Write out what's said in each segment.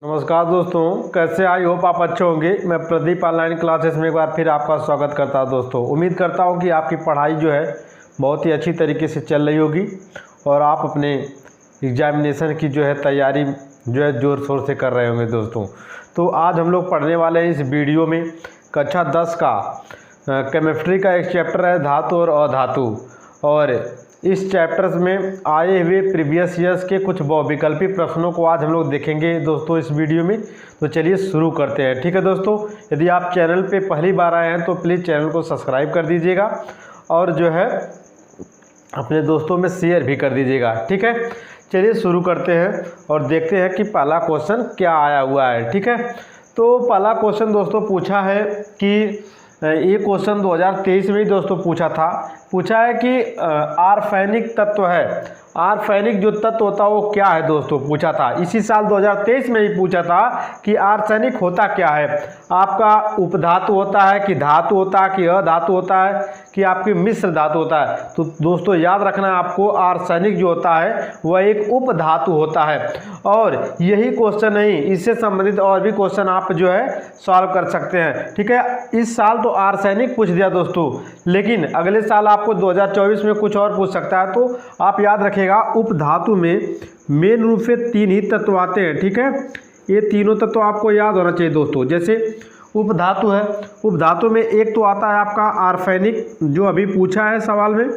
नमस्कार दोस्तों, कैसे आई होप आप अच्छे होंगे। मैं प्रदीप ऑनलाइन क्लासेस में एक बार फिर आपका स्वागत करता हूं। दोस्तों उम्मीद करता हूं कि आपकी पढ़ाई जो है बहुत ही अच्छी तरीके से चल रही होगी और आप अपने एग्जामिनेशन की जो है तैयारी जो है ज़ोर शोर से कर रहे होंगे। दोस्तों तो आज हम लोग पढ़ने वाले हैं इस वीडियो में कक्षा 10 का केमिस्ट्री का एक चैप्टर है धातु और अधातु, और इस चैप्टर्स में आए हुए प्रीवियस ईयर्स के कुछ बहुविकल्पी प्रश्नों को आज हम लोग देखेंगे दोस्तों इस वीडियो में। तो चलिए शुरू करते हैं। ठीक है दोस्तों, यदि आप चैनल पे पहली बार आए हैं तो प्लीज़ चैनल को सब्सक्राइब कर दीजिएगा और जो है अपने दोस्तों में शेयर भी कर दीजिएगा। ठीक है, चलिए शुरू करते हैं और देखते हैं कि पहला क्वेश्चन क्या आया हुआ है। ठीक है, तो पहला क्वेश्चन दोस्तों पूछा है कि ये क्वेश्चन 2023 में ही दोस्तों पूछा है कि आर्सेनिक तत्व है, आर्सेनिक जो तत्व होता है वो क्या है दोस्तों, पूछा था। इसी साल 2023 में ही पूछा था कि आर्सेनिक होता क्या है, आपका उपधातु होता है कि धातु होता है कि अधातु होता है कि आपकी मिश्र धातु होता है। तो दोस्तों याद रखना आपको, आर्सेनिक जो होता है वह एक उपधातु होता है। और यही क्वेश्चन नहीं, इससे संबंधित और भी क्वेश्चन आप जो है सॉल्व कर सकते हैं। ठीक है, इस साल तो आर्सेनिक पूछ दिया दोस्तों, लेकिन अगले साल आपको 2024 में कुछ और पूछ सकता है। तो आप याद रखिएगा, उपधातु में मेन रूप से 3 ही तत्व आते हैं। ठीक है, ये तीनों तत्व आपको याद होना चाहिए दोस्तों। जैसे उपधातु है, उपधातु में एक तो आता है आपका आर्सेनिक, जो अभी पूछा है सवाल में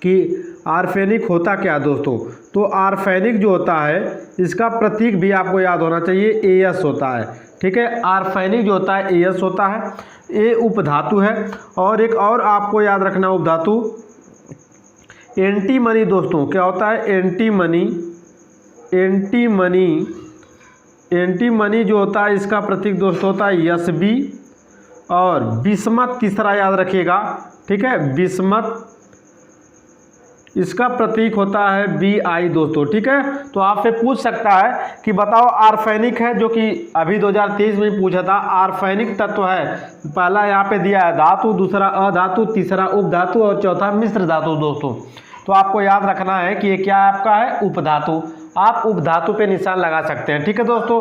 कि आर्सेनिक होता क्या दोस्तों। तो आर्सेनिक जो होता है इसका प्रतीक भी आपको याद होना चाहिए, AS होता है। ठीक है, आर्सेनिक जो होता है AS होता है, ये उपधातु है। और एक और आपको याद रखना उपधातु एंटीमनी दोस्तों, क्या होता है एंटीमनी। एंटीमनी जो होता है इसका प्रतीक दोस्तों होता है SB। और बिस्मत तीसरा याद रखिएगा। ठीक है, बिस्मत इसका प्रतीक होता है BI दोस्तों। ठीक है, तो आपसे पूछ सकता है कि बताओ आर्सेनिक है, जो कि अभी 2023 में पूछा था, आर्सेनिक तत्व है। पहला यहाँ पे दिया है धातु, दूसरा अधातु, तीसरा उपधातु और चौथा मिश्र धातु दोस्तों। तो आपको याद रखना है कि ये क्या आपका है, उपधातु। आप उपधातु पे निशान लगा सकते हैं। ठीक है दोस्तों,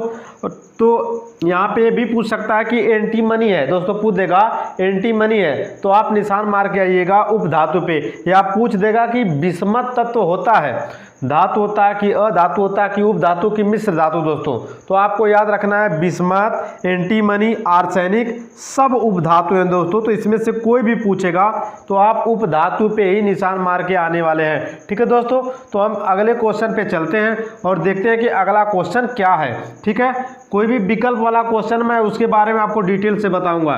तो यहाँ पे भी पूछ सकता है कि एंटीमनी है दोस्तों, पूछ देगा एंटीमनी है तो आप निशान मार के आइएगा उपधातु पे। या पूछ देगा कि बिस्मत तत्व होता है, धातु होता है कि अधातु होता है कि उपधातु की मिश्र धातु दोस्तों। तो आपको याद रखना है बिस्मत, एंटीमनी, आर्सेनिक सब उपधातु हैं दोस्तों। तो इसमें से कोई भी पूछेगा तो आप उपधातु पे ही निशान मार के आने वाले हैं। ठीक है दोस्तों, तो हम अगले क्वेश्चन पे चलते हैं और देखते हैं कि अगला क्वेश्चन क्या है। ठीक है, कोई भी विकल्प वाला क्वेश्चन मैं उसके बारे में आपको डिटेल से बताऊंगा।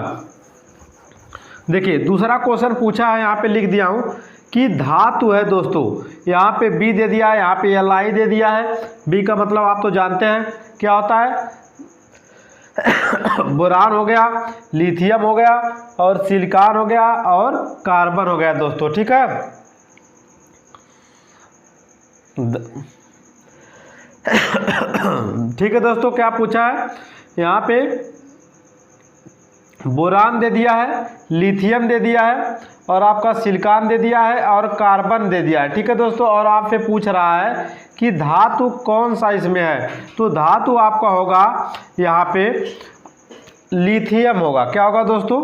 देखिए दूसरा क्वेश्चन पूछा है, यहाँ पे लिख दिया हूं कि धातु है दोस्तों। यहाँ पे B दे दिया है, यहाँ पे Li दे दिया है। B का मतलब आप तो जानते हैं क्या होता है, बोरान हो गया, लिथियम हो गया और सिलिकॉन हो गया और कार्बन हो गया दोस्तों। ठीक है, ठीक है दोस्तों, क्या पूछा है यहाँ पे, बोरान दे दिया है, लिथियम दे दिया है और आपका सिलिकॉन दे दिया है और कार्बन दे दिया है। ठीक है दोस्तों, और आपसे पूछ रहा है कि धातु कौन सा इसमें है। तो धातु आपका होगा यहाँ पे लिथियम होगा। क्या होगा दोस्तों,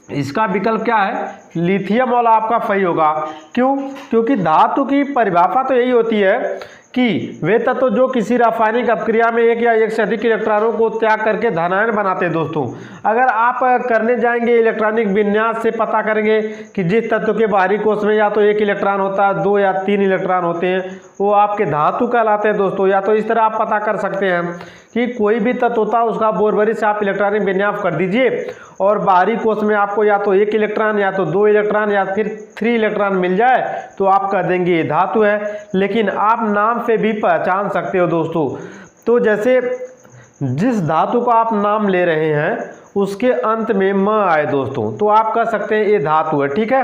इसका विकल्प क्या है, लिथियम वाला आपका सही होगा। क्यों, क्योंकि धातु की परिभाषा तो यही होती है कि वे तत्व जो किसी रासायनिक अपक्रिया में एक या एक से अधिक इलेक्ट्रॉनों को त्याग करके धनायन बनाते हैं दोस्तों। अगर आप करने जाएंगे इलेक्ट्रॉनिक विन्यास से पता करेंगे कि जिस तत्व के बाहरी कोश में या तो 1 इलेक्ट्रॉन होता है, 2 या 3 इलेक्ट्रॉन होते हैं, वो आपके धातु कहलाते हैं दोस्तों। या तो इस तरह आप पता कर सकते हैं कि कोई भी तत्व होता है उसका बोरबरी से आप इलेक्ट्रॉनिक विन्यास कर दीजिए और बाहरी कोश में आपको या तो 1 इलेक्ट्रॉन या तो 2 इलेक्ट्रॉन या फिर 3 इलेक्ट्रॉन मिल जाए तो आप कह देंगे ये धातु है। लेकिन आप नाम से भी पहचान सकते हो दोस्तों। तो जैसे जिस धातु का आप नाम ले रहे हैं उसके अंत में म आए दोस्तों, तो आप कह सकते हैं ये धातु है। ठीक है,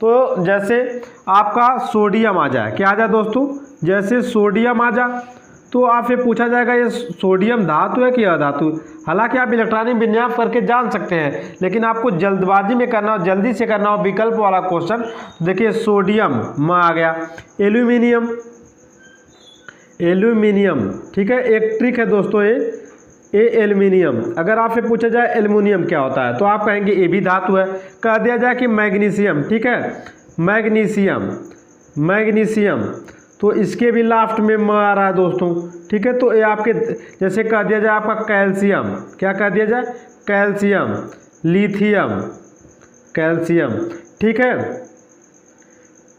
तो जैसे आपका सोडियम आ जाए, क्या आ जाए दोस्तों, जैसे सोडियम आ जाए तो आपसे पूछा जाएगा ये सोडियम धातु है कि अधातु। हालांकि आप इलेक्ट्रॉनिक विन्यास करके जान सकते हैं, लेकिन आपको जल्दबाजी में करना हो, जल्दी से करना हो विकल्प वाला क्वेश्चन। देखिए सोडियम म आ गया, एल्यूमिनियम, एल्यूमिनियम, ठीक है। एक ट्रिक है दोस्तों ये एल्यूमिनियम। अगर आपसे पूछा जाए एल्यूमिनियम क्या होता है तो आप कहेंगे ये भी धातु है। कह दिया जाए कि मैग्नीशियम, ठीक है, मैग्नीशियम, मैग्नीशियम, तो इसके भी लास्ट में म आ रहा है दोस्तों, ठीक है। तो ये आपके जैसे कह दिया जाए आपका कैल्शियम, क्या कह दिया जाए, कैल्शियम, लिथियम, कैल्शियम, ठीक है।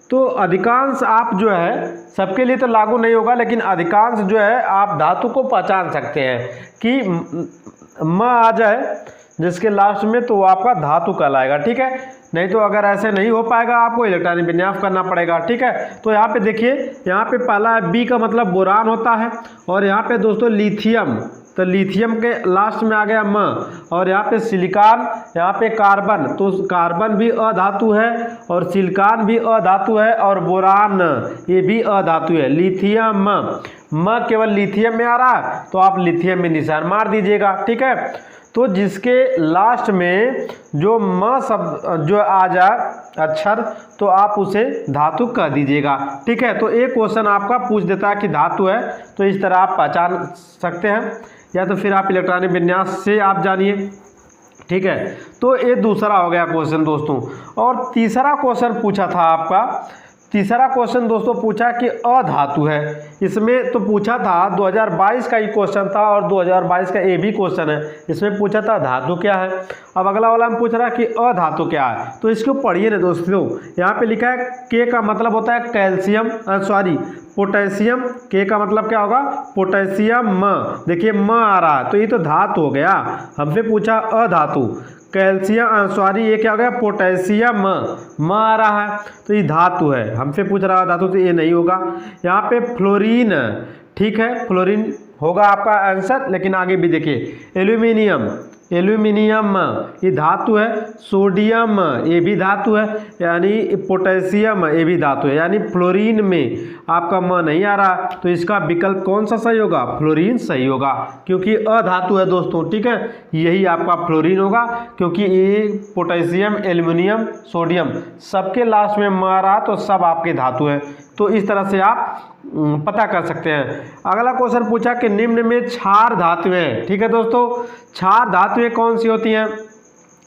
तो अधिकांश आप जो है, सबके लिए तो लागू नहीं होगा, लेकिन अधिकांश जो है आप धातु को पहचान सकते हैं कि म आ जाए जिसके लास्ट में तो वो आपका धातु कहलाएगा, ठीक है। नहीं तो अगर ऐसे नहीं हो पाएगा आपको इलेक्ट्रॉनिक विन्यास करना पड़ेगा, ठीक है। तो यहाँ पे देखिए, यहाँ पे पहला बी का मतलब बोरान होता है, और यहाँ पे दोस्तों लिथियम, तो लिथियम के लास्ट में आ गया म, और यहाँ पे सिलिकॉन, यहाँ पे कार्बन, तो कार्बन भी अधातु है और सिलिकॉन भी अधातु है और बोरान ये भी अधातु है। लिथियम, म केवल लिथियम में आ रहा है तो आप लिथियम में निशान मार दीजिएगा, ठीक है। तो जिसके लास्ट में जो म शब्द जो आ जाए अक्षर तो आप उसे धातु कह दीजिएगा, ठीक है। तो एक क्वेश्चन आपका पूछ देता है कि धातु है, तो इस तरह आप पहचान सकते हैं, या तो फिर आप इलेक्ट्रॉनिक विन्यास से आप जानिए, ठीक है। तो ये दूसरा हो गया क्वेश्चन दोस्तों। और तीसरा क्वेश्चन पूछा था आपका, तीसरा क्वेश्चन दोस्तों पूछा कि अधातु है। इसमें तो पूछा था 2022 का ही क्वेश्चन था और 2022 का ये भी क्वेश्चन है। इसमें पूछा था धातु क्या है, अब अगला वाला में पूछ रहा है कि अधातु क्या है। तो इसको पढ़िए ना दोस्तों, यहाँ पे लिखा है के का मतलब होता है कैल्शियम, सॉरी पोटेशियम, के का मतलब क्या होगा, पोटेशियम, म, देखिए म आ रहा है तो ये तो धातु हो गया। हमसे पूछा अधातु, कैल्शियम, सॉरी ये क्या हो गया, पोटेशियम, म आ रहा है तो ये धातु है। हमसे पूछ रहा है धातु तो ये नहीं होगा। यहाँ पे फ्लोरीन, ठीक है, फ्लोरीन होगा आपका आंसर, लेकिन आगे भी देखिए, एल्यूमिनियम, एल्यूमिनियम ये धातु है, सोडियम ये भी धातु है, यानी पोटेशियम ये भी धातु है, यानी फ्लोरीन में आपका म नहीं आ रहा, तो इसका विकल्प कौन सा सही होगा, फ्लोरीन सही होगा, क्योंकि अधातु है दोस्तों, ठीक है। यही आपका फ्लोरीन होगा, क्योंकि ये पोटेशियम, एल्यूमिनियम, सोडियम सबके लास्ट में म आ रहा तो सब आपके धातु हैं। तो इस तरह से आप पता कर सकते हैं। अगला क्वेश्चन पूछा कि निम्न में क्षार धातुएं, ठीक है दोस्तों, क्षार धातुएं कौन सी होती हैं।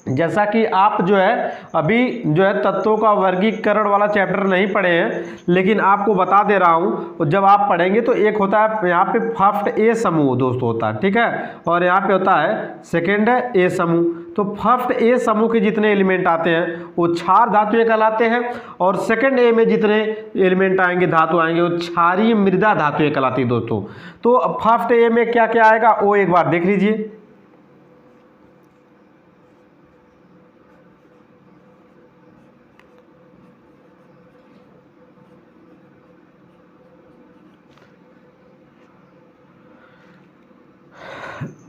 जैसा कि आप जो है अभी जो है तत्वों का वर्गीकरण वाला चैप्टर नहीं पढ़े हैं, लेकिन आपको बता दे रहा हूँ, जब आप पढ़ेंगे तो एक होता है यहाँ पे फर्स्ट ए समूह दोस्तों होता है, ठीक है, और यहाँ पे होता है सेकेंड ए समूह। तो फर्स्ट ए समूह के जितने एलिमेंट आते हैं वो क्षार धातुएं कहलाते हैं, और सेकेंड ए में जितने एलिमेंट आएंगे, धातु आएंगे, वो क्षारीय मृदा धातुएं कहलाती है दोस्तों। तो फर्स्ट ए में क्या क्या आएगा वो एक बार देख लीजिए।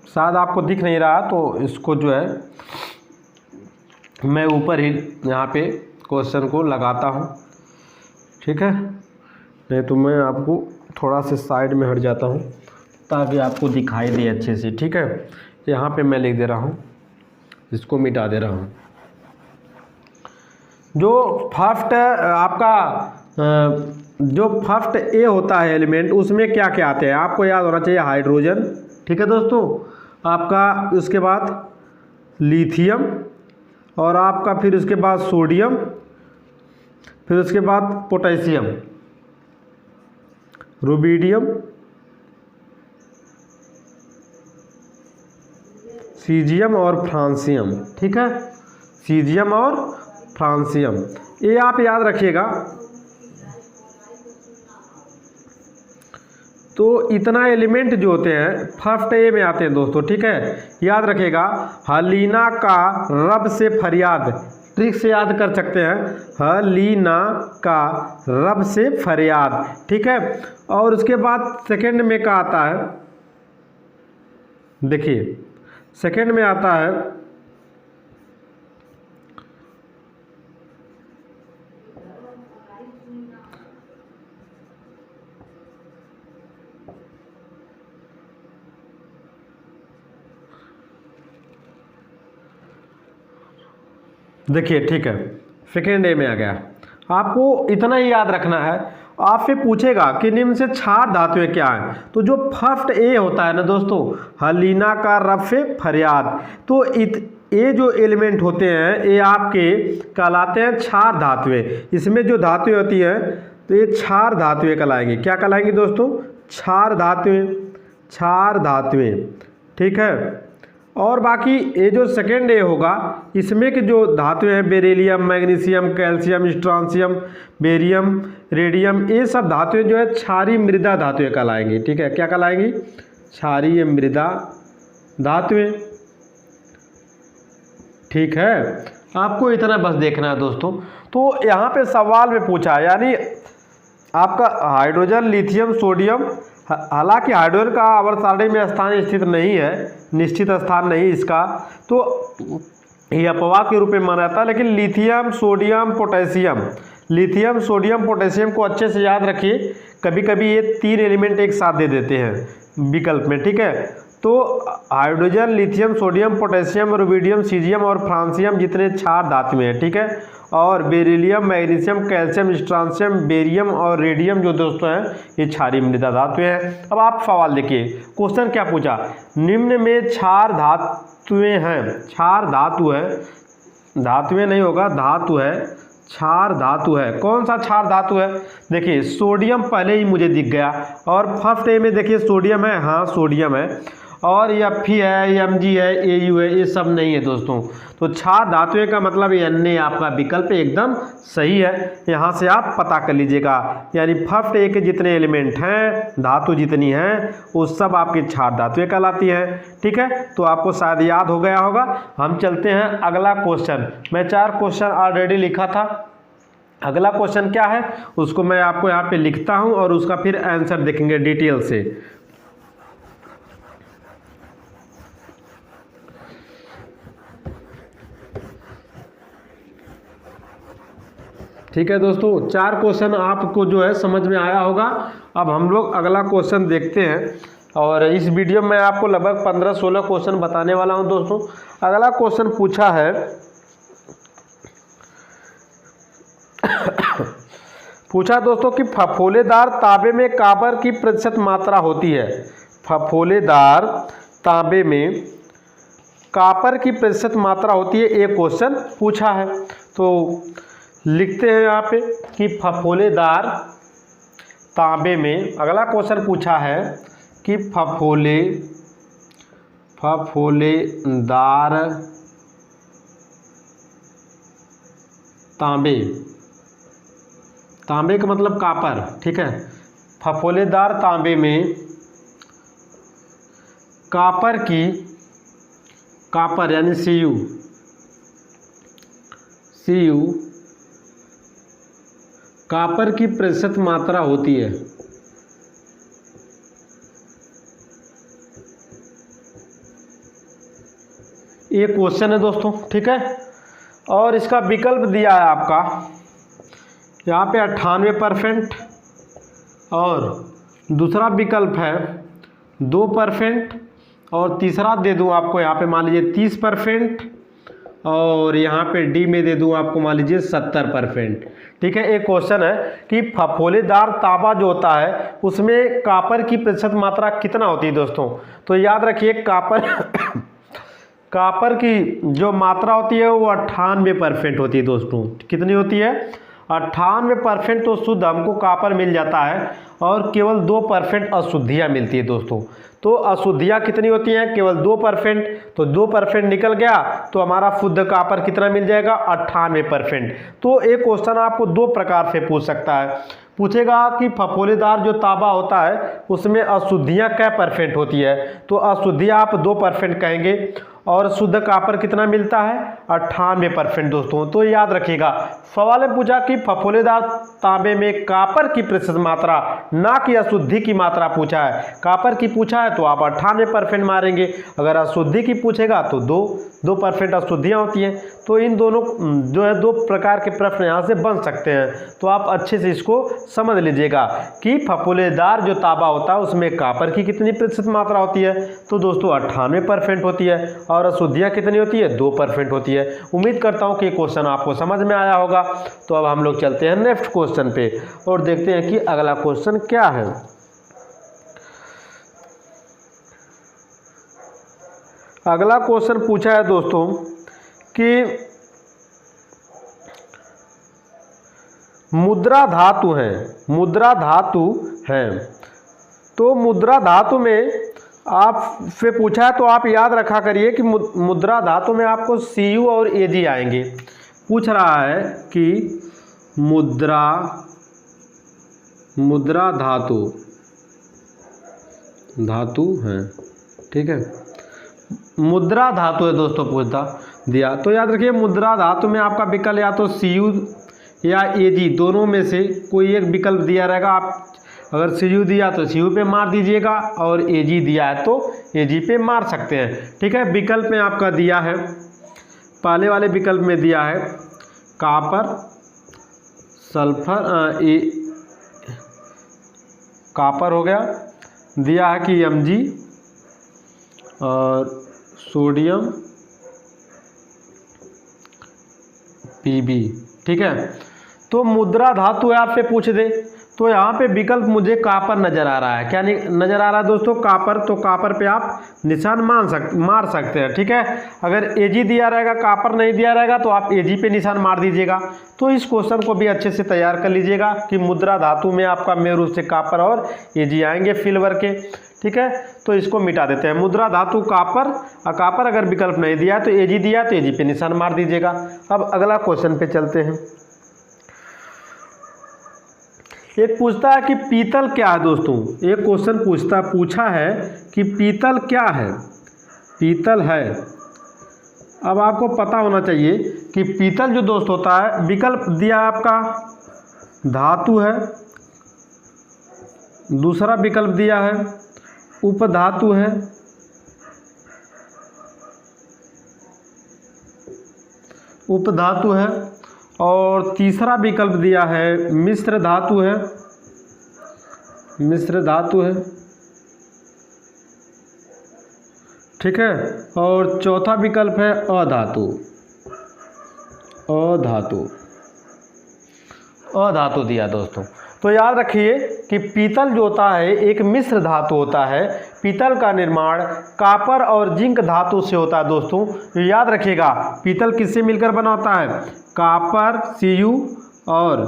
शायद आपको दिख नहीं रहा तो इसको जो है मैं ऊपर ही यहाँ पे क्वेश्चन को लगाता हूँ, ठीक है, नहीं तो मैं आपको थोड़ा से साइड में हट जाता हूँ ताकि आपको दिखाई दे अच्छे से, ठीक है। यहाँ पे मैं लिख दे रहा हूँ, इसको मिटा दे रहा हूँ। जो फर्स्ट आपका जो फर्स्ट ए होता है एलिमेंट, उसमें क्या क्या आते हैं आपको याद होना चाहिए, हाइड्रोजन, ठीक है दोस्तों, आपका उसके बाद लिथियम, और आपका फिर उसके बाद सोडियम, फिर उसके बाद पोटेशियम, रुबिडियम, सीजियम और फ्रांसियम, ठीक है, सीजियम और फ्रांसियम, ये आप याद रखिएगा। तो इतना एलिमेंट जो होते हैं फर्स्ट ए में आते हैं दोस्तों, ठीक है, याद रखिएगा। हलीना का रब से फरियाद, ट्रिक से याद कर सकते हैं, हलीना का रब से फरियाद, ठीक है। और उसके बाद सेकंड में क्या आता है, देखिए सेकंड में आता है देखिए, ठीक है, सेकेंड ए में आ गया। आपको इतना ही याद रखना है। आपसे पूछेगा कि निम्न से क्षार धातुएं क्या हैं, तो जो फर्स्ट ए होता है ना दोस्तों, हलीना का रफ़े फरियाद, तो ये जो एलिमेंट होते हैं ये आपके कहलाते हैं क्षार धातुएं। इसमें जो धातुएं होती हैं तो ये क्षार धातुएं कहलाएंगी। क्या कहलाएंगी दोस्तों? क्षार धातुएं, क्षार धातुएं, ठीक है। और बाकी ये जो सेकेंड ए होगा इसमें के जो धातुएं हैं beryllium, magnesium, calcium, strontium, barium, radium, ये सब धातुएं जो है क्षारीय मृदा धातुएं कहलाएंगी, ठीक है। क्या कहलाएंगी? क्षारीय मृदा धातुएं, ठीक है। आपको इतना बस देखना है दोस्तों। तो यहाँ पे सवाल में पूछा है, यानी आपका हाइड्रोजन, लिथियम, सोडियम, हालांकि हाइड्रोजन का आवर्त सारणी में स्थान स्थित नहीं है, निश्चित स्थान नहीं इसका, तो ये अपवाद के रूप में माना जाता है। लेकिन lithium, sodium, potassium, lithium, sodium, potassium को अच्छे से याद रखिए। कभी कभी ये तीन एलिमेंट एक साथ दे देते हैं विकल्प में, ठीक है। तो hydrogen, lithium, sodium, potassium, rubidium, caesium और फ्रांसियम जितने क्षार धातुएं हैं, ठीक है। और beryllium, magnesium, calcium, strontium, barium और रेडियम जो दोस्तों हैं ये क्षारीय मृदा धातुएं हैं। अब आप सवाल देखिए, क्वेश्चन क्या पूछा? निम्न में क्षार धातुएं हैं, क्षार धातु है, धातुएं नहीं होगा, धातु है, क्षार धातु है। कौन सा क्षार धातु है? देखिए सोडियम पहले ही मुझे दिख गया, और फर्स्ट ए में देखिए सोडियम है, हाँ सोडियम है, और Fe है, Mg है, Au है, ये सब नहीं है दोस्तों। तो क्षार धातुएं का मतलब ये आपका विकल्प एकदम सही है। यहाँ से आप पता कर लीजिएगा, यानी फर्स्ट ए के जितने एलिमेंट हैं, धातु जितनी हैं, वो सब आपकी क्षार धातुएं कहलाती हैं, ठीक है। तो आपको शायद याद हो गया होगा। हम चलते हैं अगला क्वेश्चन। मैं 4 क्वेश्चन ऑलरेडी लिखा था। अगला क्वेश्चन क्या है उसको मैं आपको यहाँ पे लिखता हूँ और उसका फिर आंसर देखेंगे डिटेल से। ठीक है दोस्तों, 4 क्वेश्चन आपको जो है समझ में आया होगा। अब हम लोग अगला क्वेश्चन देखते हैं, और इस वीडियो में आपको लगभग 15-16 क्वेश्चन बताने वाला हूं दोस्तों। अगला क्वेश्चन पूछा है पूछा दोस्तों कि फफोलेदार तांबे में कॉपर की प्रतिशत मात्रा होती है। फफोलेदार तांबे में कॉपर की प्रतिशत मात्रा होती है, एक क्वेश्चन पूछा है। तो लिखते हैं यहाँ पे कि फफोलेदार तांबे में, अगला क्वेश्चन पूछा है कि फफोलेदार तांबे, तांबे का मतलब कॉपर, ठीक है। फफोलेदार तांबे में कॉपर की, कॉपर यानी Cu कॉपर की प्रतिशत मात्रा होती है। ये क्वेश्चन है दोस्तों, ठीक है। और इसका विकल्प दिया है आपका यहाँ पे 98%, और दूसरा विकल्प है 2%, और तीसरा दे दूँ आपको यहाँ पे मान लीजिए 30%, और यहाँ पे डी में दे दूँ आपको मान लीजिए 70%, ठीक है। एक क्वेश्चन है कि फफोलेदार तांबा जो होता है उसमें कॉपर की प्रतिशत मात्रा कितना होती है दोस्तों। तो याद रखिए कॉपर की जो मात्रा होती है वो 98% होती है दोस्तों। कितनी होती है? 98% तो शुद्ध हमको कॉपर मिल जाता है, और केवल 2% अशुद्धियाँ मिलती है दोस्तों। तो अशुद्धियाँ कितनी होती हैं? केवल 2%। तो 2% निकल गया तो हमारा शुद्ध कॉपर कितना मिल जाएगा? 98%। तो एक क्वेश्चन आपको 2 प्रकार से पूछ सकता है। पूछेगा कि फफोलेदार जो तांबा होता है उसमें अशुद्धियाँ क्या % होती है, तो अशुद्धियाँ आप 2% कहेंगे, और शुद्ध कॉपर कितना मिलता है? 98% दोस्तों। तो याद रखिएगा, सवाल में पूछा कि फफोलेदार तांबे में कॉपर की प्रतिशत मात्रा, ना कि अशुद्धि की मात्रा पूछा है। कॉपर की पूछा है तो आप 98% मारेंगे, अगर अशुद्धि की पूछेगा तो 2% अशुद्धियाँ होती हैं। तो इन दोनों जो है 2 प्रकार के प्रश्न यहाँ से बन सकते हैं, तो आप अच्छे से इसको समझ लीजिएगा कि फफूलेदार जो तांबा होता है उसमें कॉपर की कितनी प्रतिशत मात्रा होती है, तो दोस्तों 98% होती है, और अशुद्धियाँ कितनी होती है, 2% होती है। उम्मीद करता हूँ कि क्वेश्चन आपको समझ में आया होगा। तो अब हम लोग चलते हैं नेक्स्ट क्वेश्चन पे और देखते हैं कि अगला क्वेश्चन क्या है। अगला क्वेश्चन पूछा है दोस्तों कि मुद्रा धातु है, मुद्रा धातु है, तो मुद्रा धातु में आप से पूछा है तो आप याद रखा करिए कि मुद्रा धातु में आपको Cu और Ag आएंगे। पूछ रहा है कि मुद्रा धातु है, ठीक है, मुद्रा धातु है दोस्तों, पूछता दिया तो याद रखिए मुद्रा धातु में आपका विकल्प या तो Cu या Ag दोनों में से कोई एक विकल्प दिया रहेगा। आप अगर Cu दिया तो Cu पे मार दीजिएगा और Ag दिया है तो Ag पे मार सकते हैं, ठीक है। विकल्प में आपका दिया है, पहले वाले विकल्प में दिया है कॉपर, सल्फर, कॉपर हो गया, दिया है कि Mg और सोडियम Pb, ठीक है। तो मुद्रा धातु है आपसे पूछ दे तो यहाँ पे विकल्प मुझे कॉपर नज़र आ रहा है। क्या नज़र आ रहा है दोस्तों, कॉपर, तो कॉपर पे आप निशान मार सकते हैं, ठीक है। अगर Ag दिया रहेगा, कॉपर नहीं दिया रहेगा तो आप Ag पे निशान मार दीजिएगा। तो इस क्वेश्चन को भी अच्छे से तैयार कर लीजिएगा कि मुद्रा धातु में आपका मेन रूप से कॉपर और Ag आएंगे सिल्वर के, ठीक है। तो इसको मिटा देते हैं, मुद्रा धातु कॉपर, और कॉपर अगर विकल्प नहीं दिया है तो Ag दिया तो Ag पे निशान मार दीजिएगा। अब अगला क्वेश्चन पे चलते हैं। एक पूछता है कि पीतल क्या है दोस्तों, एक क्वेश्चन पूछा है कि पीतल क्या है, पीतल है। अब आपको पता होना चाहिए कि पीतल जो दोस्त होता है, विकल्प दिया आपका धातु है, दूसरा विकल्प दिया है उपधातु है, उपधातु है, और तीसरा विकल्प दिया है मिश्र धातु है, मिश्र धातु है, ठीक है, और चौथा विकल्प है अधातु, अधातु, अधातु दिया दोस्तों। तो याद रखिए कि पीतल जो होता है एक मिश्र धातु होता है। पीतल का निर्माण कॉपर और जिंक धातु से होता है दोस्तों। याद रखिएगा पीतल किससे मिलकर बना होता है, कॉपर Cu और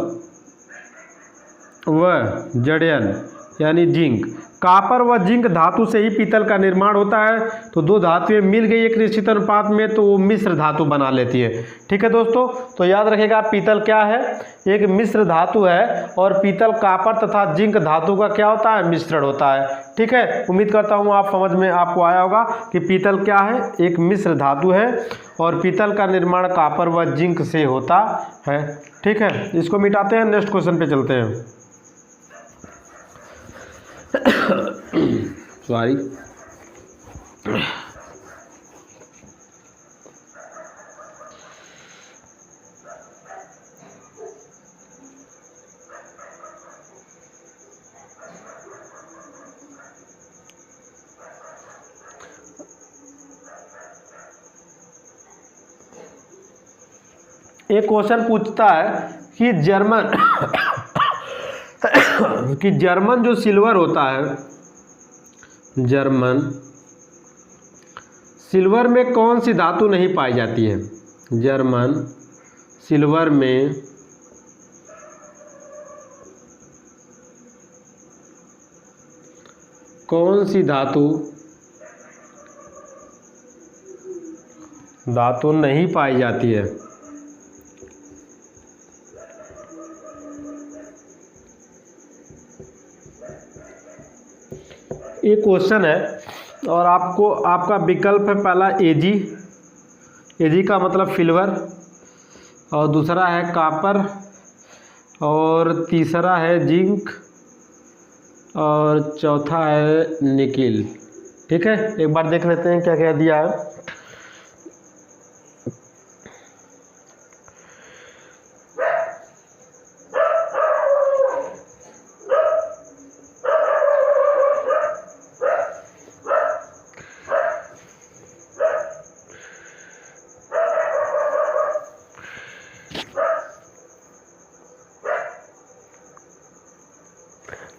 व जड़यन यानी जिंक, कॉपर व जिंक धातु से ही पीतल का निर्माण होता है। तो दो धातुएं मिल गई एक निश्चित अनुपात में तो वो मिश्र धातु बना लेती है, ठीक है दोस्तों। तो याद रखिएगा पीतल क्या है, एक मिश्र धातु है, और पीतल कॉपर तथा जिंक धातु का क्या होता है, मिश्रण होता है, ठीक है। उम्मीद करता हूँ आप समझ में आपको आया होगा कि पीतल क्या है, एक मिश्र धातु है, और पीतल का निर्माण कॉपर व जिंक से होता है, ठीक है। इसको मिटाते हैं, नेक्स्ट क्वेश्चन पे चलते हैं। सॉरी, एक क्वेश्चन पूछता है कि जर्मन कि जर्मन जो सिल्वर होता है, जर्मन सिल्वर में कौन सी धातु नहीं पाई जाती है, जर्मन सिल्वर में कौन सी धातु नहीं पाई जाती है। ये क्वेश्चन है और आपको आपका विकल्प है पहला Ag, Ag का मतलब सिल्वर, और दूसरा है कॉपर, और तीसरा है जिंक, और चौथा है निकिल, ठीक है। एक बार देख लेते हैं क्या क्या दिया है।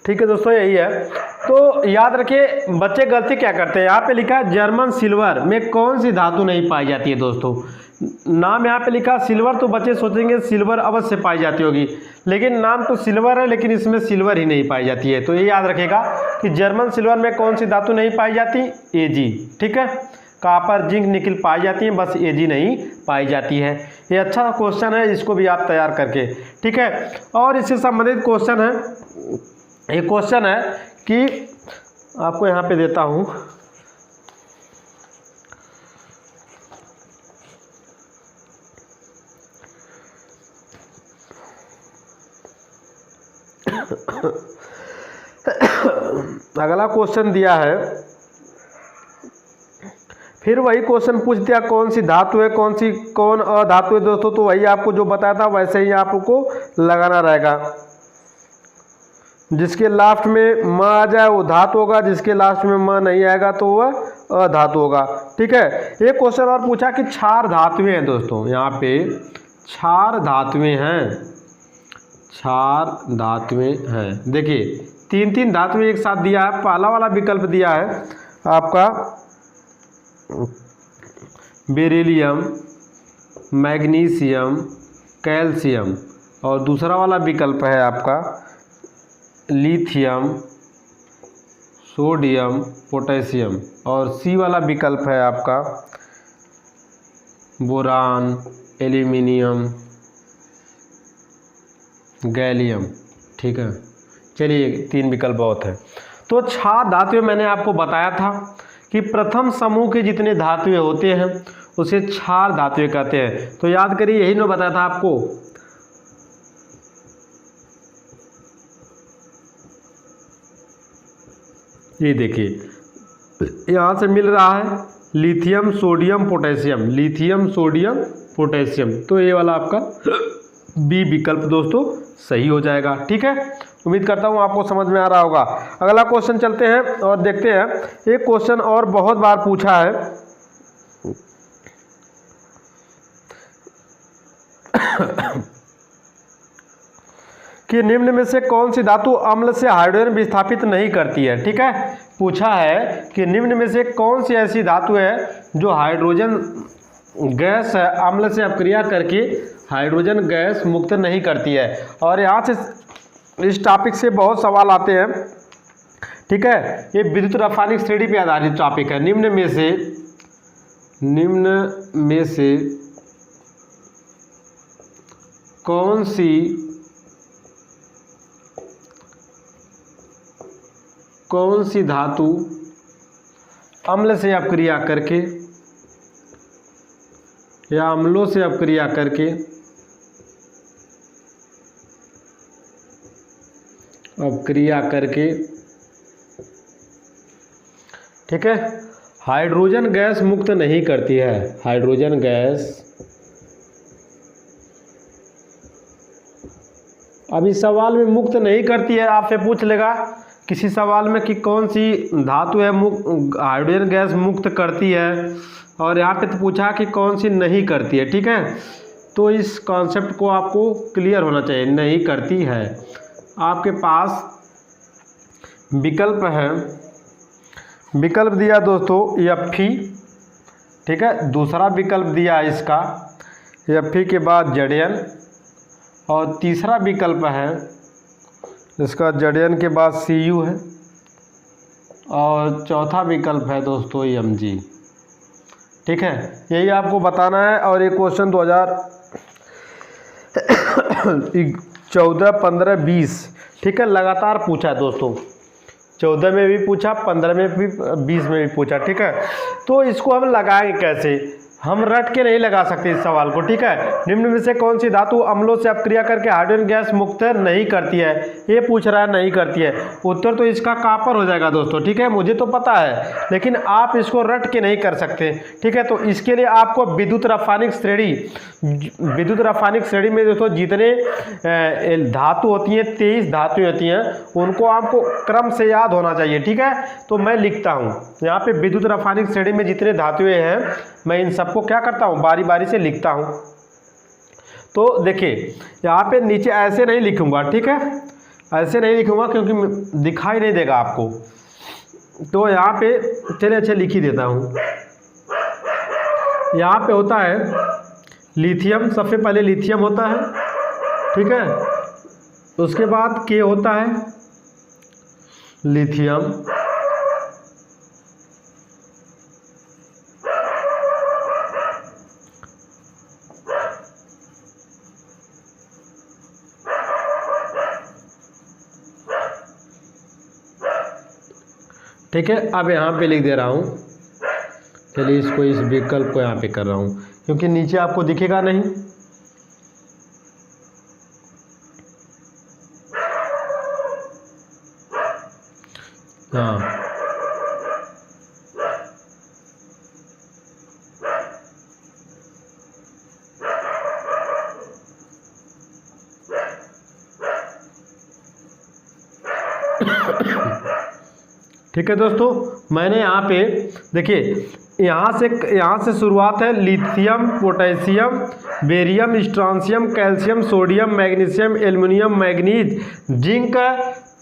ठीक है दोस्तों, यही है। तो याद रखिए बच्चे गलती क्या करते हैं, यहाँ पे लिखा है जर्मन सिल्वर में कौन सी धातु नहीं पाई जाती है। दोस्तों नाम यहाँ पे लिखा सिल्वर, तो बच्चे सोचेंगे सिल्वर अवश्य पाई जाती होगी, लेकिन नाम तो सिल्वर है लेकिन इसमें सिल्वर ही नहीं पाई जाती है। तो ये याद रखेगा कि जर्मन सिल्वर में कौन सी धातु नहीं पाई जाती, Ag। ठीक है, कॉपर जिंक निकल पाई जाती है, बस Ag नहीं पाई जाती है। ये अच्छा क्वेश्चन है, इसको भी आप तैयार करके, ठीक है। और इससे संबंधित क्वेश्चन है, एक क्वेश्चन है कि आपको यहाँ पे देता हूँ, अगला क्वेश्चन दिया है, फिर वही क्वेश्चन पूछ दिया कौन सी धातु है कौन अधातु है। दोस्तों तो वही आपको जो बताया था वैसे ही आपको लगाना रहेगा। जिसके लास्ट में म आ जाए वो धातु होगा, जिसके लास्ट में म नहीं आएगा तो वह अधातु होगा। ठीक है, एक क्वेश्चन और पूछा कि क्षार धातुएं हैं। दोस्तों यहाँ पे क्षार धातुएं हैं, क्षार धातुएं हैं। देखिए तीन धातुएं एक साथ दिया है। पहला वाला विकल्प दिया है आपका बेरिलियम, मैग्नीशियम, कैल्शियम, और दूसरा वाला विकल्प है आपका लिथियम, सोडियम, पोटेशियम, और सी वाला विकल्प है आपका बोरान, एल्यूमिनियम, गैलियम। ठीक है, चलिए 3 विकल्प बहुत है। तो क्षार धातुएं मैंने आपको बताया था कि प्रथम समूह के जितने धातुएं होते हैं उसे क्षार धातुएं कहते हैं। तो याद करिए यही मैं बताया था आपको। ये देखिए यहाँ से मिल रहा है lithium, sodium, potassium, lithium, sodium, potassium. तो ये वाला आपका बी विकल्प दोस्तों सही हो जाएगा। ठीक है, उम्मीद करता हूँ आपको समझ में आ रहा होगा। अगला क्वेश्चन चलते हैं और देखते हैं। एक क्वेश्चन और बहुत बार पूछा है कि निम्न में से कौन सी धातु अम्ल से हाइड्रोजन विस्थापित नहीं करती है। ठीक है, पूछा है कि निम्न में से कौन सी ऐसी धातु है जो हाइड्रोजन गैस है अम्ल से अपक्रिया करके हाइड्रोजन गैस मुक्त नहीं करती है। और यहाँ से इस टॉपिक से बहुत सवाल आते हैं। ठीक है, ये विद्युत रासायनिक श्रेणी पे आधारित टॉपिक है। निम्न में से कौन सी धातु अम्ल से अपक्रिया करके या अम्लों से अपक्रिया करके ठीक है हाइड्रोजन गैस मुक्त नहीं करती है। हाइड्रोजन गैस अभी सवाल में मुक्त नहीं करती है, आपसे पूछ लेगा किसी सवाल में कि कौन सी धातु है हाइड्रोजन गैस मुक्त करती है, और यहाँ पे तो पूछा कि कौन सी नहीं करती है। ठीक है, तो इस कॉन्सेप्ट को आपको क्लियर होना चाहिए। नहीं करती है, आपके पास विकल्प है, विकल्प दिया दोस्तों Fe। ठीक है, दूसरा विकल्प दिया है इसका Fe के बाद Zn, और तीसरा विकल्प है इसका Zn के बाद Cu है, और चौथा विकल्प है दोस्तों Mg। ठीक है, यही आपको बताना है। और ये क्वेश्चन 2014, 15, 20 ठीक है लगातार पूछा है दोस्तों। 14 में भी पूछा, 15 में भी, 20 में भी पूछा। ठीक है, तो इसको हम लगाएंगे कैसे, हम रट के नहीं लगा सकते इस सवाल को। ठीक है, निम्न में से कौन सी धातु अम्लों से अपक्रिया करके हाइड्रोजन गैस मुक्त नहीं करती है, ये पूछ रहा है नहीं करती है। उत्तर तो इसका कॉपर हो जाएगा दोस्तों। ठीक है, मुझे तो पता है लेकिन आप इसको रट के नहीं कर सकते। ठीक है, तो इसके लिए आपको विद्युत रासायनिक श्रेणी में दोस्तों जितने धातु होती हैं 23 धातुएं होती हैं उनको आपको क्रम से याद होना चाहिए। ठीक है, तो मैं लिखता हूँ यहाँ पे विद्युत रासायनिक श्रेणी में जितने धातुएं हैं मैं इन सबको क्या करता हूँ बारी बारी से लिखता हूँ। तो देखिए यहाँ पे नीचे ऐसे नहीं लिखूंगा। ठीक है, ऐसे नहीं लिखूँगा क्योंकि दिखाई नहीं देगा आपको, तो यहाँ पे चलिए अच्छा लिख ही देता हूँ। यहाँ पे होता है लिथियम, सबसे पहले लिथियम होता है, ठीक है। उसके बाद के होता है लिथियम, ठीक है। अब यहाँ पे लिख दे रहा हूँ, चलिए इसको, इस विकल्प को यहाँ पे कर रहा हूँ क्योंकि नीचे आपको दिखेगा नहीं। हाँ, ठीक है दोस्तों, मैंने यहाँ पे देखिए, यहाँ से शुरुआत है lithium, potassium, barium, strontium, calcium, sodium, magnesium, aluminium, manganese, zinc,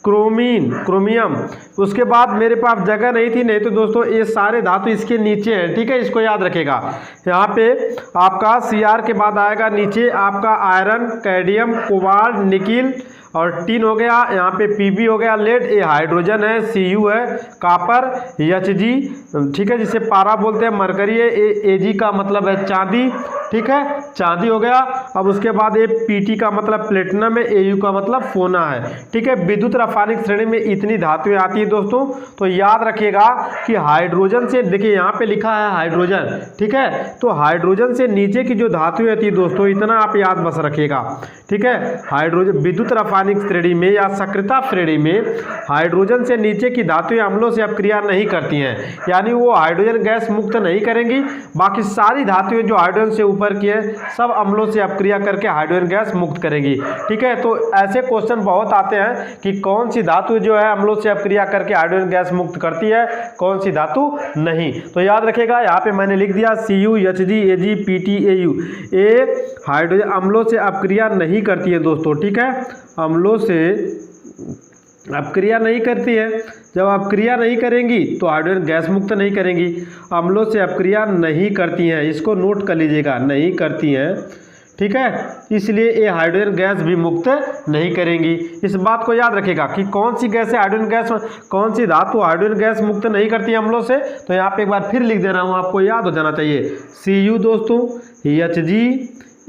chromium. उसके बाद मेरे पास जगह नहीं थी, नहीं तो दोस्तों ये सारे धातु इसके नीचे हैं, ठीक है, इसको याद रखेगा। यहाँ पे आपका Cr के बाद आएगा नीचे आपका आयरन, कैडमियम, कोबाल्ट, निकिल और टिन हो गया। यहाँ पे Pb हो गया लेड, ये हाइड्रोजन है, Cu है, कापर, Hg, ठीक है, जिसे पारा बोलते हैं, मरकरी है, Ag का मतलब है चांदी, ठीक है, चांदी हो गया। अब उसके बाद ये Pt का मतलब प्लेटिनम है, Au का मतलब सोना है, ठीक है। विद्युत रासायनिक श्रेणी में इतनी धातुएं आती है दोस्तों, तो याद रखिएगा कि हाइड्रोजन से, देखिए यहाँ पे लिखा है हाइड्रोजन, ठीक है, तो हाइड्रोजन से नीचे की जो धातुएं आती है दोस्तों, इतना आप याद बस रखिएगा, ठीक है। हाइड्रोजन विद्युत रासायनिक श्रेणी में या सक्रियता श्रेणी में हाइड्रोजन से नीचे की धातुएं अम्लों से अपक्रिया नहीं करती हैं, यानी वो हाइड्रोजन गैस मुक्त नहीं करेंगी। बाकी सारी धातुएं जो हाइड्रोजन से ऊपर की है सब अम्लों से अपक्रिया करके हाइड्रोजन गैस मुक्त करेंगी, ठीक है। तो ऐसे क्वेश्चन बहुत आते हैं कि कौन सी धातु जो है अम्लों से अपक्रिया करके हाइड्रोजन गैस मुक्त करती है, कौन सी धातु नहीं। तो याद रखिएगा, यहाँ पे मैंने लिख दिया Cu, Hg, Ag, Pt, Au, ये हाइड्रोजन अम्लों से अपक्रिया नहीं करती है दोस्तों, ठीक है, अम्लों से अपक्रिया नहीं करती है। जब अपक्रिया नहीं करेंगी तो हाइड्रोजन गैस मुक्त नहीं करेंगी, अम्लों से अपक्रिया नहीं करती हैं, इसको नोट कर लीजिएगा, नहीं करती हैं, ठीक है, इसलिए ये हाइड्रोजन गैस भी मुक्त नहीं करेंगी। इस बात को याद रखिएगा कि कौन सी गैस है हाइड्रोजन गैस, कौन सी धातु हाइड्रोजन गैस मुक्त नहीं करती अम्लों से। तो यहाँ पे एक बार फिर लिख दे रहा हूँ, आपको याद हो जाना चाहिए, Cu दोस्तों, Hg,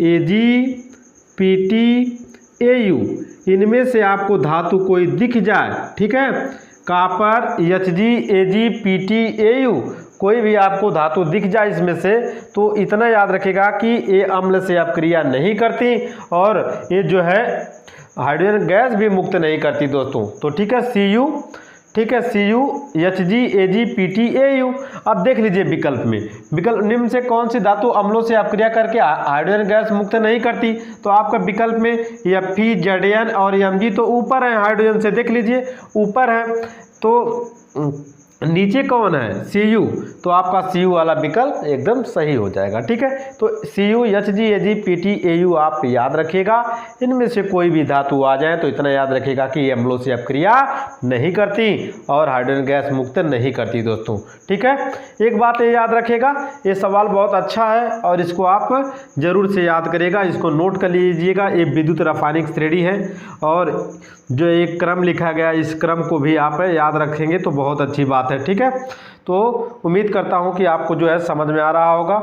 Ag, Pt, Au, इनमें से आपको धातु कोई दिख जाए, ठीक है, copper, Hg, Ag, Pt, Au, कोई भी आपको धातु दिख जाए इसमें से, तो इतना याद रखेगा कि ये अम्ल से अपक्रिया नहीं करती और ये जो है हाइड्रोजन गैस भी मुक्त नहीं करती दोस्तों। तो ठीक है, Cu, ठीक है, Cu, Hg, Ag, Pt, Au। अब देख लीजिए विकल्प में, विकल्प निम्न से कौन सी धातु अम्लों से अपक्रिया करके हाइड्रोजन गैस मुक्त नहीं करती। तो आपका विकल्प में Fe, Zn और Mg तो ऊपर है हाइड्रोजन से, देख लीजिए ऊपर है, तो नीचे कौन है, Cu, तो आपका Cu वाला विकल्प एकदम सही हो जाएगा, ठीक है। तो Cu, Hg, Ag, Pt, Au आप याद रखिएगा, इनमें से कोई भी धातु आ जाए तो इतना याद रखिएगा कि ये अम्लों से अपक्रिया नहीं करती और हाइड्रोजन गैस मुक्त नहीं करती दोस्तों, ठीक है। एक बात ये याद रखिएगा, ये सवाल बहुत अच्छा है और इसको आप जरूर से याद करिएगा, इसको नोट कर लीजिएगा। ये विद्युत रासायनिक श्रेणी है और जो एक क्रम लिखा गया, इस क्रम को भी आप याद रखेंगे तो बहुत अच्छी बात है, ठीक है। तो उम्मीद करता हूं कि आपको जो है समझ में आ रहा होगा।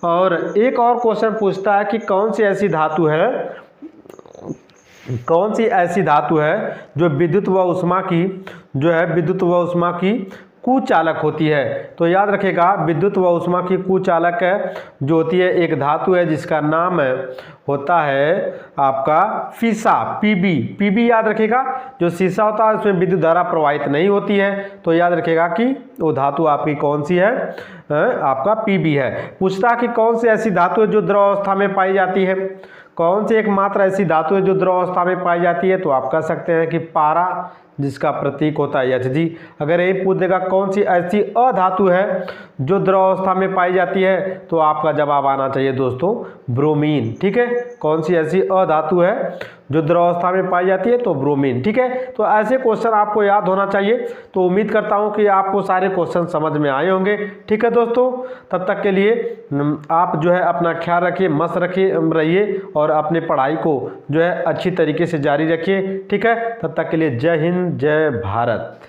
और एक और क्वेश्चन पूछता है कि कौन सी ऐसी धातु है, कौन सी ऐसी धातु है जो विद्युत व उष्मा की, जो है विद्युत व उष्मा की कुचालक होती है। तो याद रखेगा, विद्युत व उष्मा की कुचालक जो होती है एक धातु है जिसका नाम होता है आपका सीसा, पीबी याद रखेगा। जो सीसा होता है उसमें विद्युत धारा प्रवाहित नहीं होती है, तो याद रखेगा कि वो धातु आपकी कौन सी है, आपका पीबी है। पूछता है कि कौन सी ऐसी धातु है जो द्रव अवस्था में पाई जाती है, कौन सी एकमात्र ऐसी धातु है जो द्रव अवस्था में पाई जाती है। तो आप कह सकते हैं कि पारा, जिसका प्रतीक होता है Hg। अगर ये पूछ देगा कौन सी ऐसी अधातु है, जो द्रव अवस्था में पाई जाती है, तो आपका जवाब आना चाहिए दोस्तों ब्रोमीन। ठीक है, कौन सी ऐसी अधातु है जो द्रव अवस्था में पाई जाती है, तो ब्रोमीन। ठीक है, तो ऐसे क्वेश्चन आपको याद होना चाहिए। तो उम्मीद करता हूं कि आपको सारे क्वेश्चन समझ में आए होंगे। ठीक है दोस्तों, तब तक के लिए आप जो है अपना ख्याल रखिए, मस्त रहिए और अपनी पढ़ाई को जो है अच्छी तरीके से जारी रखिए। ठीक है, तब तक के लिए जय हिंद, जय भारत।